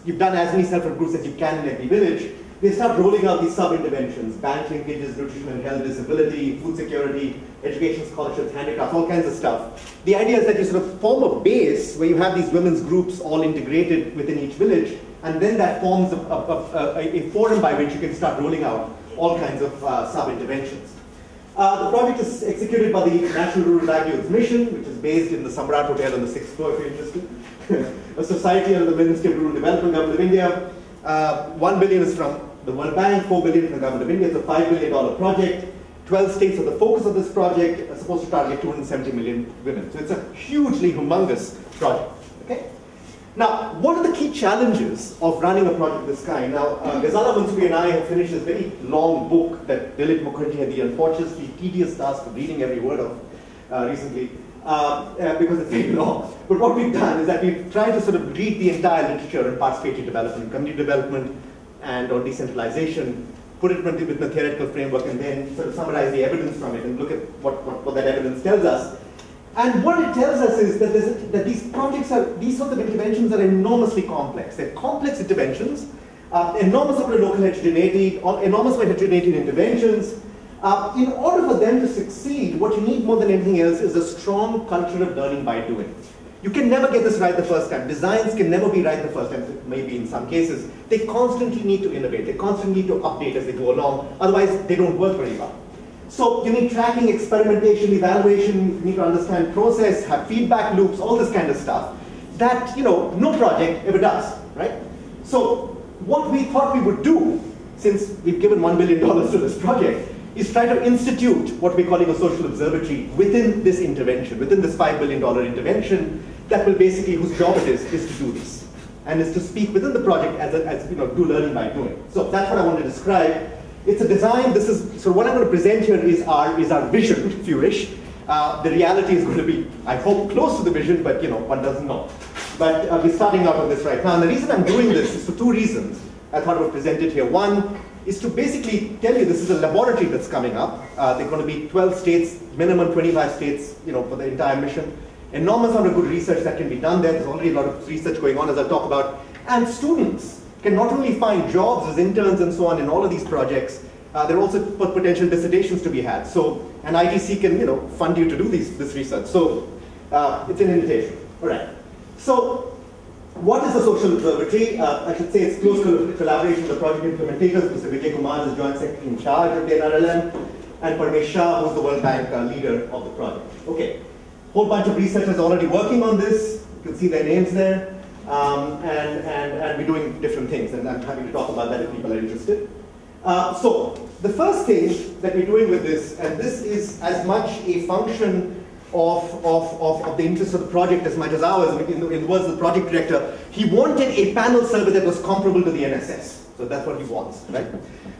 you've done as many self-help groups as you can in every village, they start rolling out these sub-interventions, bank linkages, nutrition and health, disability, food security, education scholarships, handicrafts, all kinds of stuff. The idea is that you sort of form a base where you have these women's groups all integrated within each village, and then that forms a forum by which you can start rolling out all kinds of sub-interventions. The project is executed by the National Rural Livelihoods Mission, which is based in the Samrat Hotel on the 6th floor, if you're interested. A society under the Ministry of Rural Development, Government of India. 1 billion is from the World Bank, 4 billion from the Government of India. It's a $5 billion project. 12 states are the focus of this project. It's supposed to target 270 million women. So it's a hugely humongous project. Okay? Now, what are the key challenges of running a project of this kind? Now, Ghazala Mansouri and I have finished this very long book that Dilip Mukherjee had the unfortunately tedious task of reading every word of recently, because it's very long. But what we've done is that we've tried to sort of read the entire literature on participatory development, community development, and or decentralization, put it within a theoretical framework, and then sort of summarize the evidence from it and look at what that evidence tells us. And what it tells us is that these projects these sorts of interventions are enormously complex. They're complex interventions, enormous amount of local heterogeneity, enormous amount of heterogeneity in interventions. In order for them to succeed, what you need more than anything else is a strong culture of learning by doing. You can never get this right the first time. Designs can never be right the first time, maybe in some cases. They constantly need to innovate. They constantly need to update as they go along. Otherwise, they don't work very well. So you need tracking, experimentation, evaluation. You need to understand process, have feedback loops, all this kind of stuff that no project ever does, right? So what we thought we would do, since we've given $1 billion to this project, is try to institute what we're calling a social observatory within this intervention, within this $5 billion intervention, that will basically, whose job it is to do this, and is to speak within the project as do learning by doing. So that's what I want to describe. It's a design. This is so. What I'm going to present here is our vision, if you wish. The reality is going to be, I hope, close to the vision, but one doesn't know. But we're starting out on this right now. And the reason I'm doing this is for two reasons. I thought I would present it here. One is to basically tell you this is a laboratory that's coming up. There are going to be 12 states, minimum 25 states, for the entire mission. Enormous amount of good research that can be done there. There's already a lot of research going on, as I'll talk about. And students can not only find jobs as interns and so on in all of these projects, there are also potential dissertations to be had. So an IGC can fund you to do this research. So it's an invitation. All right. So what is the social observatory? I should say it's close collaboration with the project implementators. Mr. Vijay Kumar is the joint secretary in charge of the NRLM, and Parmesh Shah, who's the World Bank leader of the project. Okay. Whole bunch of researchers already working on this. You can see their names there. And we're doing different things, and I'm happy to talk about that if people are interested. So the first thing that we're doing with this, and this is as much a function of the interest of the project as much as ours. In the words of the project director, he wanted a panel survey that was comparable to the NSS. So that's what he wants, right?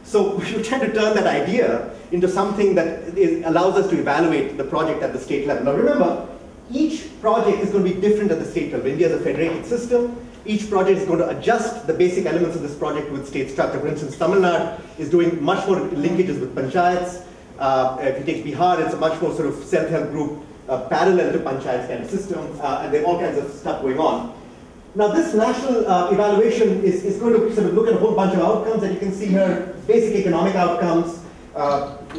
So we're trying to turn that idea into something that allows us to evaluate the project at the state level. Now remember, each project is going to be different at the state level. India is a federated system. Each project is going to adjust the basic elements of this project with state structure. For instance, Tamil Nadu is doing much more linkages with panchayats. If you take Bihar, it's a much more sort of self-help group, parallel to panchayats kind of system, and there are all kinds of stuff going on. Now this national evaluation is going to sort of look at a whole bunch of outcomes that you can see here, basic economic outcomes,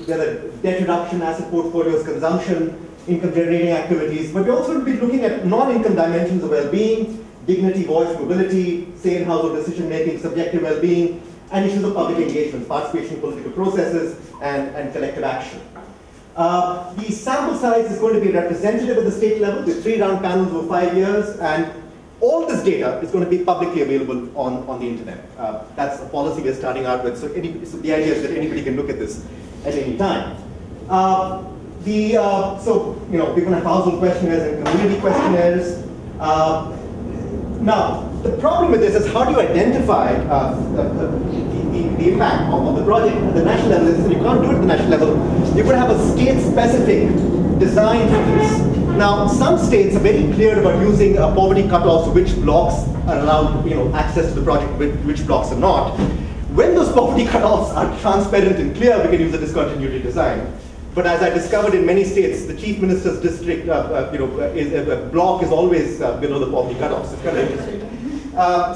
whether debt reduction, asset portfolios, consumption, income generating activities, but we're also going to be looking at non-income dimensions of well-being, dignity, voice, mobility, say in household decision making, subjective well-being, and issues of public engagement, participation in political processes, and collective action. The sample size is going to be representative at the state level with 3-round panels over 5 years, and all this data is going to be publicly available on the internet. That's a policy we're starting out with, so the idea is that anybody can look at this at any time. So we're going to have household questionnaires and community questionnaires. Now, the problem with this is how do you identify the impact of the project at the national level? You can't do it at the national level. You're going to have a state-specific design for this. Now, some states are very clear about using poverty cutoffs, which blocks are allowed access to the project, which blocks are not. When those poverty cutoffs are transparent and clear, we can use a discontinuity design. But as I discovered in many states, the chief minister's district, a block is always below the poverty cutoffs. It's kind of interesting. And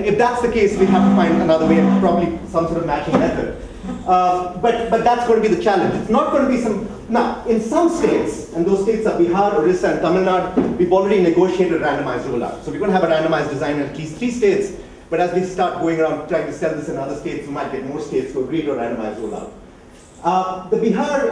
if that's the case, we have to find another way, and probably some sort of matching method. But that's going to be the challenge. It's not going to be some. Now, in some states, and those states are Bihar, Orissa, and Tamil Nadu, we've already negotiated randomized rollout. So we're going to have a randomized design in at least 3 states. But as we start going around trying to sell this in other states, we might get more states to agree to a randomized rollout. The Bihar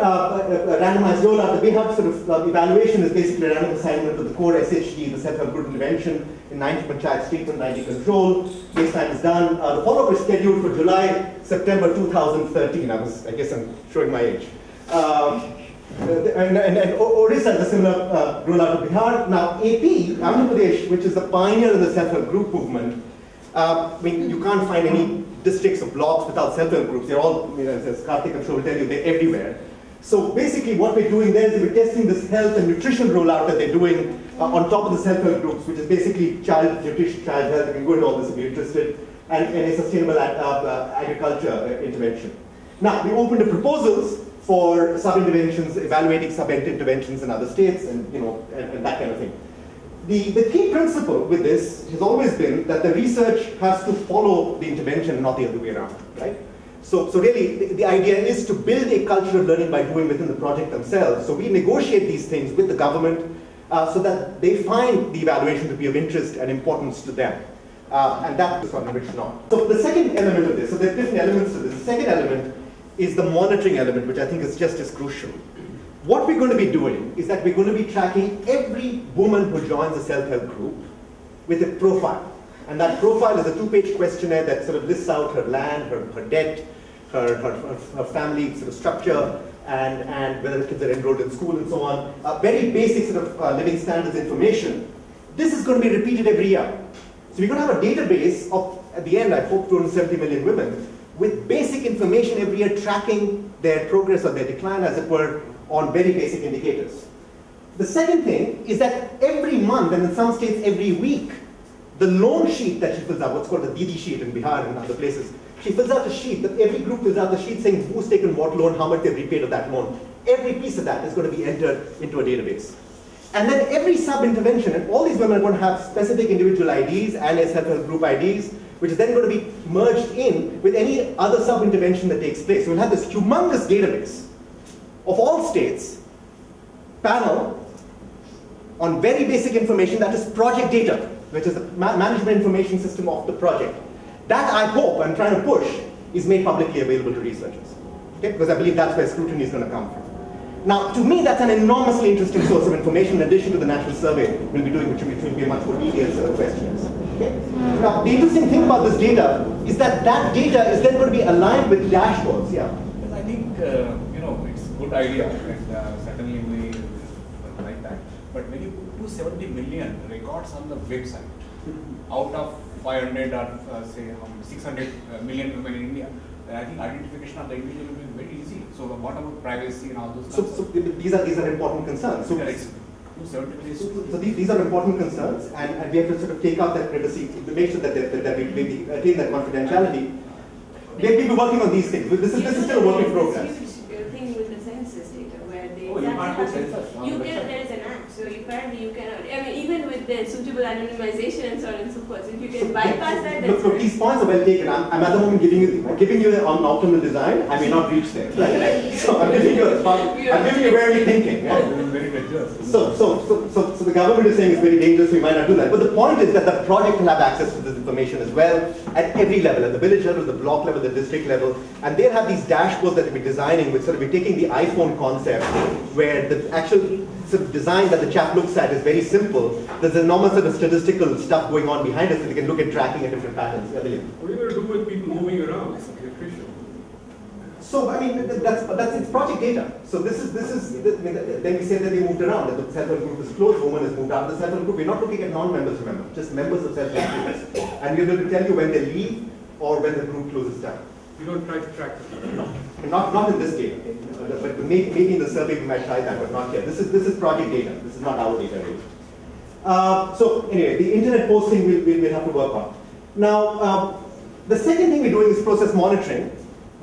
randomized rollout, the Bihar sort of evaluation is basically a random assignment of the core SHG, the self-help group intervention in 90 panchayat treatment, 90 control. Baseline is done. The follow-up is scheduled for July, September 2013. I guess I'm showing my age. And Orissa is a similar rollout to Bihar. Now AP, Andhra Pradesh, which is the pioneer in the self-help group movement, I mean, you can't find any districts or blocks without self-help groups. They're all, as Karthik I'm sure will tell you, they're everywhere. So basically what we're doing there is we're testing this health and nutrition rollout that they're doing on top of the self-help groups, which is basically child nutrition, child health. You can go into all this if you're interested, and a sustainable agriculture intervention. Now, we opened the proposals for sub-interventions, evaluating sub-interventions in other states, and and that kind of thing. The key principle with this has always been that the research has to follow the intervention, not the other way around, right? So really, the idea is to build a culture of learning by doing within the project themselves. So we negotiate these things with the government so that they find the evaluation to be of interest and importance to them. And that is what enriched on. So the second element of this, so there are different elements to this. The second element is the monitoring element, which I think is just as crucial. What we're going to be doing is that we're going to be tracking every woman who joins a self-help group with a profile. And that profile is a 2-page questionnaire that sort of lists out her land, her debt, her family sort of structure, and whether the kids are enrolled in school and so on. Very basic sort of living standards information. This is going to be repeated every year. So we're going to have a database of, at the end, I hope 270 million women, with basic information every year tracking their progress or their decline, as it were, on very basic indicators. The second thing is that every month, and in some states every week, the loan sheet that she fills out, what's called the Didi sheet in Bihar and other places, she fills out a sheet, that every group fills out the sheet saying who's taken what loan, how much they've repaid of that loan. Every piece of that is going to be entered into a database. And then every sub-intervention, and all these women are going to have specific individual IDs and a self-help group IDs, which is then going to be merged in with any other sub-intervention that takes place. So we'll have this humongous database of all states, panel, on very basic information that is project data, which is the management information system of the project. That I hope, I'm trying to push, is made publicly available to researchers. Okay? Because I believe that's where scrutiny is going to come from. Now, to me, that's an enormously interesting source of information in addition to the national survey we'll be doing, which will be a much more detailed set of questions. Okay? Now, the interesting thing about this data is that that data is then going to be aligned with dashboards. Yeah. I think it's a good idea, and certainly we like that. But when you put 270 million records on the website, out of 500 or say 600 million women in India, I think identification of the individual will be very easy. So what about privacy and all those concerns? So these are important concerns. So, these are important concerns, and we have to sort of take out that privacy to make sure that we attain that confidentiality. We have been working on these things. This is still a work in progress. Thing with the census data where they there is an act, so apparently you cannot. I mean, even with the suitable anonymization and so on and so forth, if you can bypass that. Look, these points are well taken. I'm at the moment giving you an optimal design. I may not reach there. Right? So I'm giving you where we're thinking. So the government is saying it's very dangerous. We might not do that. But the point is that the project will have access to this information as well at every level, at the village level, the block level, the district level, and they'll have these dashboards that we're designing, which sort of we're taking the iPhone concept, where the actual sort of design that the chap looks at is very simple. There's enormous sort of statistical stuff going on behind it, so they can look at tracking at different patterns. What are you going to do with people moving around? So I mean, that's it's project data. So then we say that they moved around, that the self-help group is closed, woman has moved out of the self-help group. We're not looking at non-members, remember, just members of self-help groups. And we're going to tell you when they leave or when the group closes down. You don't try to track them? No, not in this data. But maybe in the survey we might try that, but not here. This is project data. This is not our data really. So anyway, the internet posting we'll have to work on. Now, the second thing we're doing is process monitoring,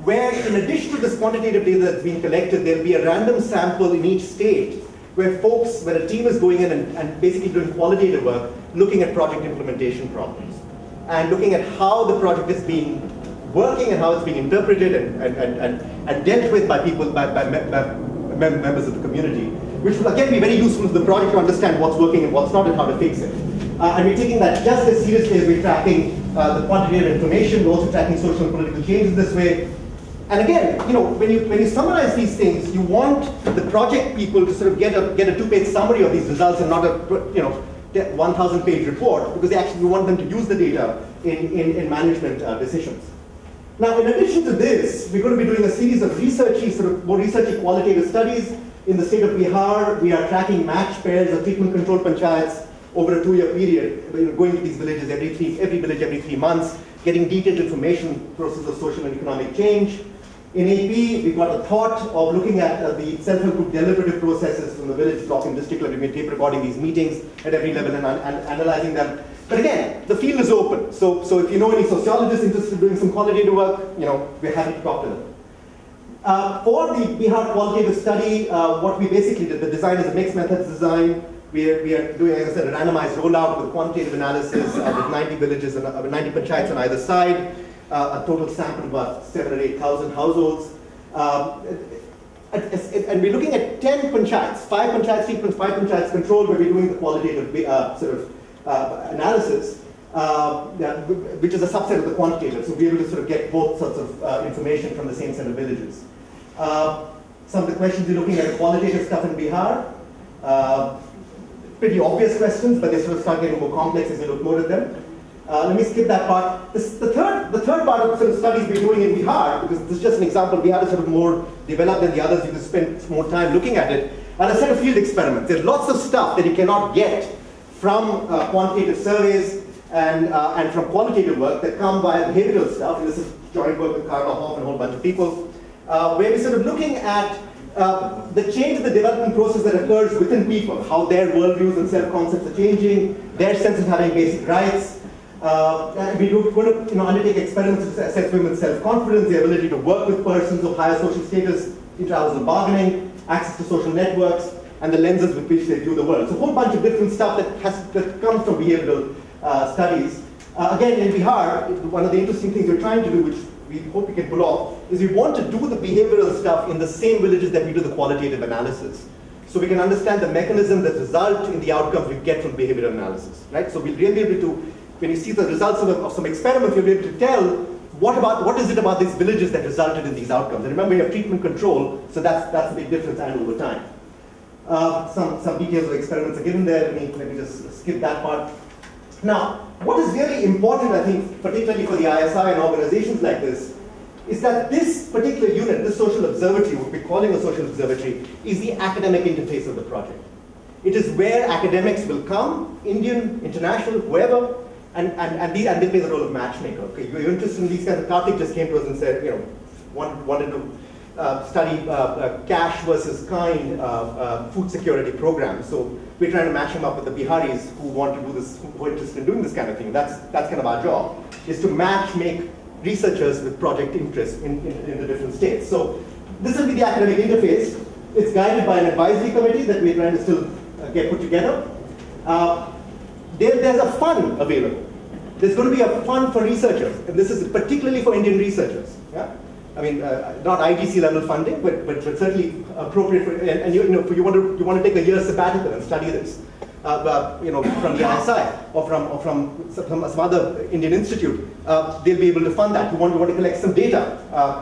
where in addition to this quantitative data that's being collected, there'll be a random sample in each state where a team is going in and basically doing qualitative work, looking at project implementation problems, and looking at how the project is being working and how it's being interpreted and dealt with by people, by members of the community, which will again be very useful to the project to understand what's working and what's not and how to fix it. And we're taking that just as seriously as we're tracking the quantitative information. We're also tracking social and political change in this way. And again, when you summarize these things, you want the project people to sort of get a 2-page summary of these results and not a 1,000-page report, because you want them to use the data in management decisions. Now, in addition to this, we're going to be doing a series of more researchy qualitative studies. In the state of Bihar, we are tracking matched pairs of treatment-controlled panchayats over a 2-year period. We're going to these villages every village every 3 months, getting detailed information, process of social and economic change. In AP, we got a thought of looking at the self-help group deliberative processes from the village, block, and district level. We've been tape recording these meetings at every level and analyzing them. But again, the field is open. So if you know any sociologists interested in doing some qualitative work, we're happy to talk to them. For the Bihar qualitative study, what we basically did, the design is a mixed methods design. We are doing, as I said, a randomized rollout with quantitative analysis with 90 villages and 90 panchayats on either side, a total sample of about 7,000 or 8,000 households. And we're looking at 10 panchayats, 5 panchayats sequence, 5 panchayats controlled, where we're doing the qualitative analysis, which is a subset of the quantitative. So we're able to sort of get both sorts of information from the same set of villages. Some of the questions we're looking at qualitative stuff in Bihar. Pretty obvious questions, but they sort of start getting more complex as you look more at them. Let me skip that part. The third part of sort of studies we're doing in Bihar, because this is just an example, Bihar is sort of more developed than the others, you can spend more time looking at it, are a set of field experiments. There's lots of stuff that you cannot get from quantitative surveys and from qualitative work that come via behavioral stuff. And this is joint work with Carla Hoff and a whole bunch of people, where we're sort of looking at the change in the development process that occurs within people, how their worldviews and self-concepts are changing, their sense of having basic rights. We're going to undertake experiments to assess women's self-confidence, the ability to work with persons of higher social status, inter-household bargaining, access to social networks, and the lenses with which they view the world. So a whole bunch of different stuff that comes from behavioral studies. Again, in Bihar, one of the interesting things we're trying to do, which we hope we can pull off, is we want to do the behavioral stuff in the same villages that we do the qualitative analysis. So we can understand the mechanism that result in the outcomes we get from behavioral analysis, right? So we'll really be able to, when you see the results of some experiments, you'll be able to tell what is it about these villages that resulted in these outcomes. And remember, you have treatment control, so that's a big difference and over time. Some details of experiments are given there. Let me just skip that part. Now, what is really important, I think, particularly for the ISI and organizations like this, is that this particular unit, this social observatory, what we're calling a social observatory, is the academic interface of the project. It is where academics will come, Indian, international, whoever, and they play the role of matchmaker. Okay, you're interested in these kinds of. Karthik just came to us and said, wanted to study cash versus kind food security programs. So we're trying to match them up with the Biharis who want to do this, who are interested in doing this kind of thing. That's kind of our job, is to make researchers with project interest in the different states. So this will be the academic interface. It's guided by an advisory committee that we're trying to still get put together. There's a fund available. There's going to be a fund for researchers, and this is particularly for Indian researchers. Yeah? I mean, not IGC level funding, but certainly appropriate for, and you want to take a year sabbatical and study this, from the ISI or from some other Indian institute, they'll be able to fund that. You want to collect some data,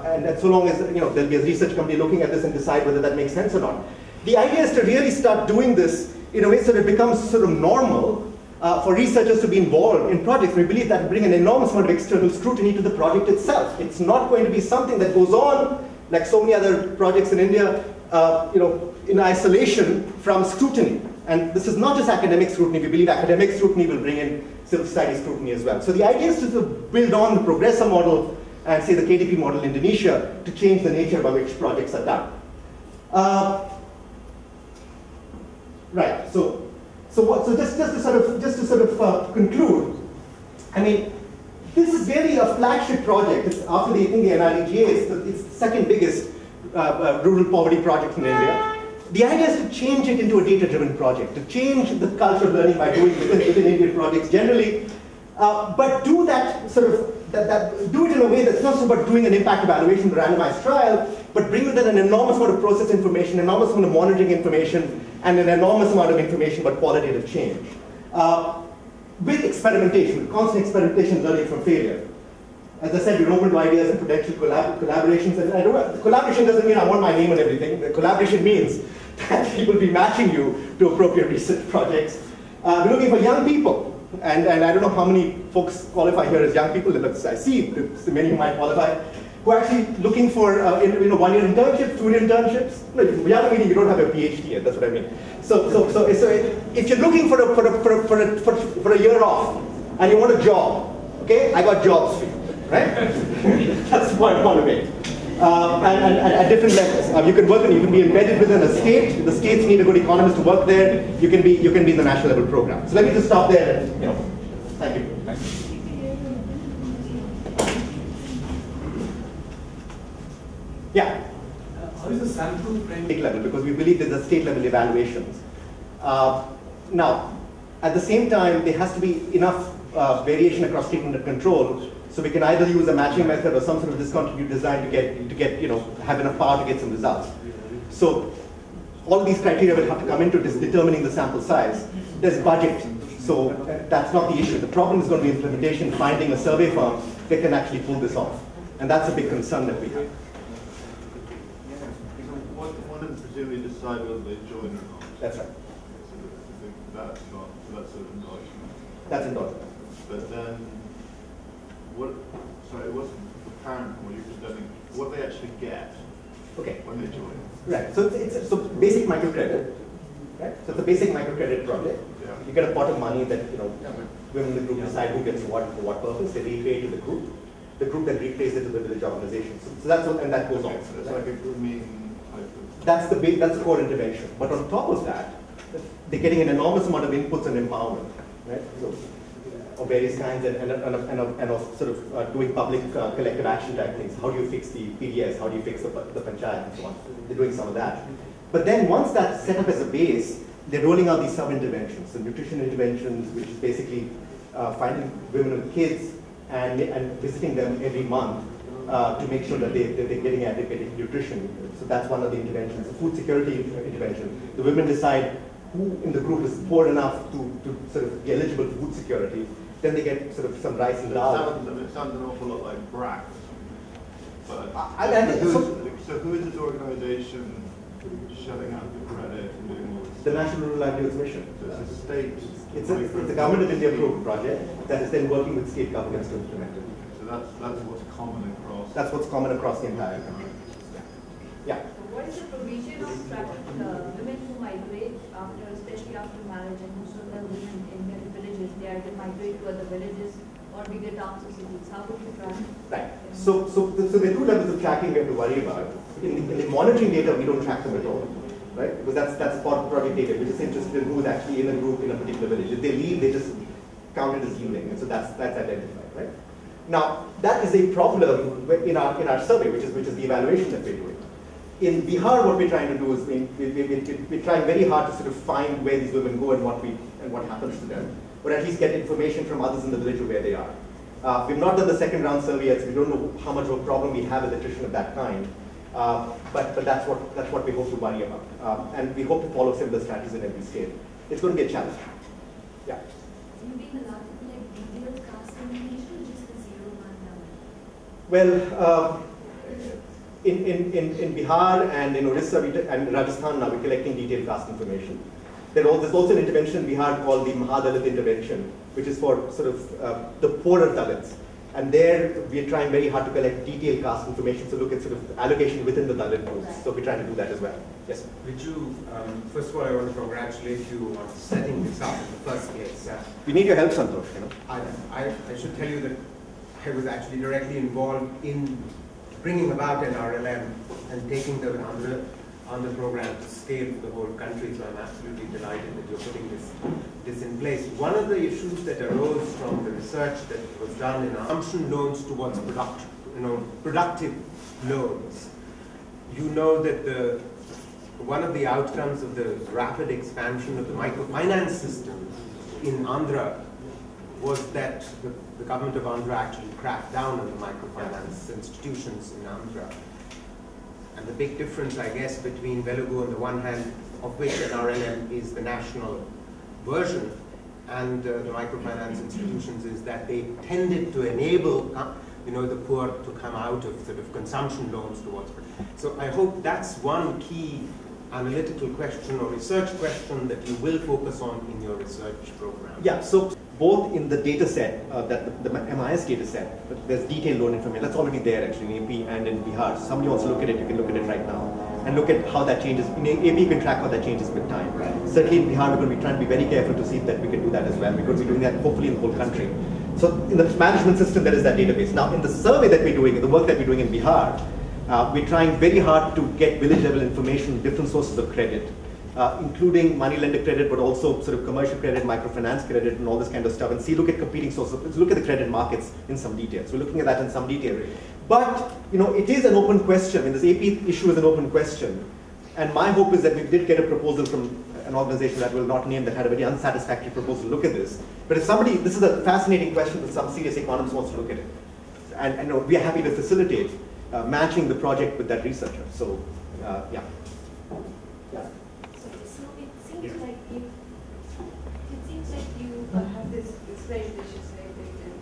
and so long as there'll be a research company looking at this and decide whether that makes sense or not. The idea is to really start doing this in a way so that it becomes sort of normal for researchers to be involved in projects. We believe that will bring an enormous amount of external scrutiny to the project itself. It's not going to be something that goes on, like so many other projects in India, in isolation from scrutiny. And this is not just academic scrutiny. We believe academic scrutiny will bring in civil society scrutiny as well. So the idea is to build on the Progressor model and say the KDP model in Indonesia to change the nature by which projects are done. Right. So just to sort of conclude, I mean, this is really a flagship project. It's after the NREGA, it's the second biggest rural poverty project in India. The idea is to change it into a data-driven project, to change the culture of learning by doing within Indian projects generally, but do that do it in a way that's not so about doing an impact evaluation, the randomized trial, but bring with it an enormous amount of process information, enormous amount of monitoring information, and an enormous amount of information about qualitative change. With experimentation, with constant experimentation, learning from failure. As I said, we're open to ideas and potential collaborations. And collaboration doesn't mean I want my name and everything. The collaboration means that we will be matching you to appropriate research projects. We're looking for young people. And I don't know how many folks qualify here as young people. I see many who might qualify, who are actually looking for one-year internships, 2-year internships. No, young meaning you don't have a PhD yet. That's what I mean. So if you're looking for a year off and you want a job, okay, I got jobs for you, right? That's the point I want to make. And at different levels, you can work and you can be embedded within a state. The states need a good economist to work there. You can be in the national level program. So let me just stop there. And, thank you. Yeah. How is the sample frame? State level, because we believe there's a state level evaluations. Now, at the same time, there has to be enough variation across treatment and control, so we can either use a matching method or some sort of discontinued design to get have enough power to get some results. So all of these criteria will have to come into determining the sample size. There's budget, so that's not the issue. The problem is going to be implementation, finding a survey firm that can actually pull this off, and that's a big concern that we have. One is presumably decide whether they join or not. That's right. So that's not, so that's sort of endorsement. That's endorsement. But then, it wasn't apparent what you're presenting, what they actually get when they join. Right, so it's basic microcredit, right? So it's a basic microcredit project. Yeah. You get a pot of money that, women in the group decide who gets what for what purpose, they repay to the group. The group then repays it to the village organization. So that's what, and that goes on. So it's like a grooming type of... That's the core intervention. But on top of that, they're getting an enormous amount of inputs and empowerment, right? So, of various kinds and of sort of doing public collective action type things. How do you fix the PDS? How do you fix the panchayat and so on? They're doing some of that. But then once that's set up as a base, they're rolling out these sub-interventions. So nutrition interventions, which is basically finding women with kids and visiting them every month to make sure that they're getting adequate nutrition. So that's one of the interventions. The food security intervention. The women decide who in the group is poor enough to sort of be eligible for food security. Then they get sort of some rice and dal. It sounds an awful lot like BRAC. But so who is this organization shelling out the credit and doing all this? The National Rural Livelihoods Mission. So it's a state. It's a Government of India approved project that is then working with state governments to implement it. So that's what's common across. That's what's common across the entire country. Yeah. What is the provision of traffic women who migrate especially after marriage, and most of the women in many villages, they either migrate to other villages or bigger towns or cities? How would you track? Right. So there are two levels of tracking we have to worry about. In the monitoring data, we don't track them at all, right? Because that's part of project data. We're just interested in who is actually in a group in a particular village. If they leave, they just count it as leaving, and so that's identified, right? Now that is a problem in our survey, which is the evaluation that we're doing. In Bihar, what we're trying to do is we're trying very hard to sort of find where these women go and what happens to them, or at least get information from others in the village of where they are. We've not done the second round survey yet, so we don't know how much of a problem we have with attrition of that kind. But that's what we hope to worry about, and we hope to follow similar strategies in every state. It's going to be a challenge. Yeah. So you being allowed to collect detailed caste information, or just the 0-1 number? Well. In Bihar and in Orissa and Rajasthan now we're collecting detailed caste information. There's also an intervention in Bihar called the Mahadalit intervention, which is for sort of the poorer Dalits. And there we're trying very hard to collect detailed caste information, so look at sort of allocation within the Dalit groups. So we're trying to do that as well. Yes. First of all, I want to congratulate you on setting this up in the first place. We need your help, Santosh. I should tell you that I was actually directly involved in bringing about an RLM and taking the Andhra program to scale for the whole country, so I'm absolutely delighted that you're putting this in place. One of the issues that arose from the research that was done in assumption loans towards productive loans. You know that one of the outcomes of the rapid expansion of the microfinance system in Andhra was that the government of Andhra actually cracked down on the microfinance institutions in Andhra. And the big difference, I guess, between Velugu on the one hand, of which an RLM is the national version, and the microfinance institutions is that they tended to enable the poor to come out of sort of consumption loans towards. So I hope that's one key analytical question or research question that you will focus on in your research program. Yeah, so both in the data set, the MIS data set, there's detailed loan information. That's already there actually in AP and in Bihar. So somebody wants to look at it, you can look at it right now and look at how that changes. In AP, you can track how that changes with time. Certainly in Bihar, we're going to be trying to be very careful to see that we can do that as well. We're going to be doing that hopefully in the whole country. So in the management system, there is that database. Now in the survey that we're doing, the work that we're doing in Bihar, we're trying very hard to get village level information, different sources of credit, including money lender credit, but also sort of commercial credit, microfinance credit, and all this kind of stuff, and look at competing sources. Let's look at the credit markets in some detail. So we're looking at that in some detail. But it is an open question. I mean, this AP issue is an open question, and my hope is that we did get a proposal from an organization that will not name that had a very unsatisfactory proposal to look at this. But if somebody, this is a fascinating question that some serious economist wants to look at it, and we are happy to facilitate matching the project with that researcher. So, yeah. So it seems like you have this very vicious victim,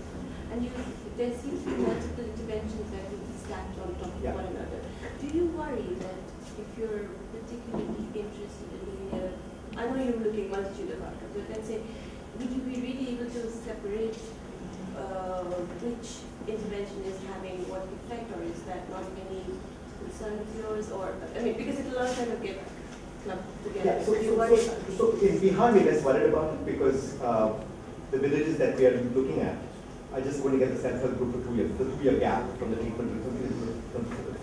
and there seems to be multiple interventions that will be stacked on top of one another. Do you worry that if you're particularly interested in I know you're looking multitude of outcomes, but let's say, would you be really able to separate which intervention is having what effect, or is that not any concern of yours? Or because it'll all kind of get clumped together. Yeah, so in Bihar we're less worried about it because the villages that we are looking at are just going to get the self-help group for 2 years. The 2-year gap from the treatment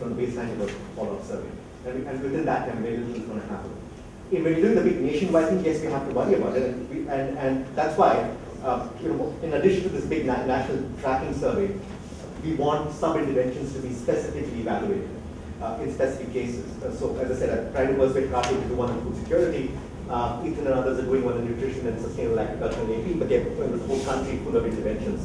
from baseline to the follow-up survey. And within that time, very little is going to happen. When you're doing the big nationwide thing, yes, we have to worry about it, and that's why, in addition to this big national tracking survey, we want some interventions to be specifically evaluated in specific cases. So, as I said, I tried to persuade Karthik to do one on food security. Ethan and others are doing one on nutrition and sustainable agriculture in AP, but they're in the whole country full of interventions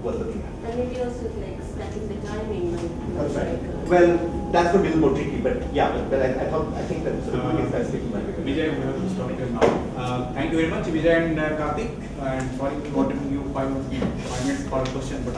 worth looking at. And maybe also like stacking the timing. That's right. Well, that's going to be a little more tricky, but yeah, but I think that sort of doing it specifically might be good. Vijay, we have to stop here now. Thank you very much, Vijay and Karthik. And sorry we got you 5 minutes for a question, but